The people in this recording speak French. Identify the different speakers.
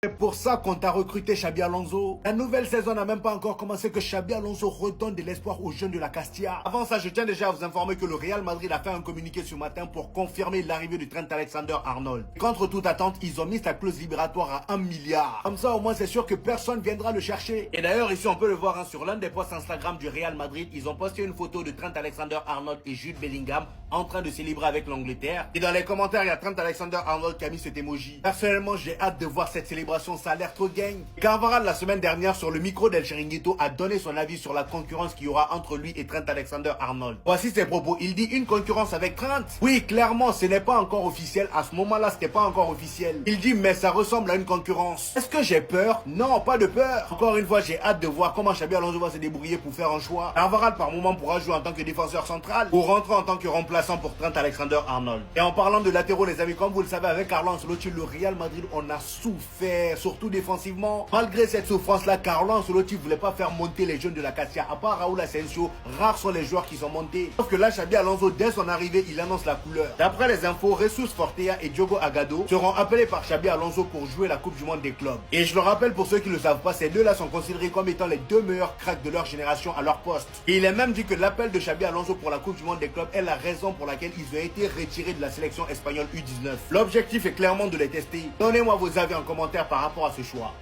Speaker 1: C'est pour ça qu'on t'a recruté, Xabi Alonso. La nouvelle saison n'a même pas encore commencé que Xabi Alonso redonne de l'espoir aux jeunes de la Castilla. Avant ça, je tiens déjà à vous informer que le Real Madrid a fait un communiqué ce matin pour confirmer l'arrivée de Trent Alexander-Arnold. Contre toute attente, ils ont mis sa clause libératoire à 1 milliard. Comme ça, au moins, c'est sûr que personne viendra le chercher. Et d'ailleurs, ici, on peut le voir sur l'un des posts Instagram du Real Madrid. Ils ont posté une photo de Trent Alexander-Arnold et Jude Bellingham en train de célébrer avec l'Angleterre. Et dans les commentaires, il y a Trent Alexander-Arnold qui a mis cet emoji. Personnellement, j'ai hâte de voir cette célébration. Ça a l'air trop gang. Carvajal, la semaine dernière, sur le micro d'El Chiringuito, a donné son avis sur la concurrence qu'il y aura entre lui et Trent Alexander-Arnold. Voici ses propos. Il dit une concurrence avec Trent. Oui, clairement, ce n'est pas encore officiel. À ce moment-là, c'était pas encore officiel. Il dit, mais ça ressemble à une concurrence. Est-ce que j'ai peur? Non, pas de peur. Encore une fois, j'ai hâte de voir comment Xabi Alonso va se débrouiller pour faire un choix. Carvajal, par moment, pourra jouer en tant que défenseur central ou rentrer en tant que remplaçant pour Trent Alexander-Arnold. Et en parlant de latéraux, les amis, comme vous le savez, avec Carlo Ancelotti, le Real Madrid, on a souffert, surtout défensivement. Malgré cette souffrance-là, Carlo Ancelotti ne voulait pas faire monter les jeunes de la Castilla. À part Raúl Asensio, rares sont les joueurs qui sont montés. Sauf que là, Xabi Alonso, dès son arrivée, il annonce la couleur. D'après les infos, Jesus Fortea et Diogo Agado seront appelés par Xabi Alonso pour jouer la Coupe du Monde des clubs. Et je le rappelle pour ceux qui ne le savent pas, ces deux-là sont considérés comme étant les deux meilleurs cracks de leur génération à leur poste. Et il est même dit que l'appel de Xabi Alonso pour la Coupe du Monde des clubs est la raison pour laquelle ils ont été retirés de la sélection espagnole U19. L'objectif est clairement de les tester. Donnez-moi vos avis en commentaire par rapport à ce choix.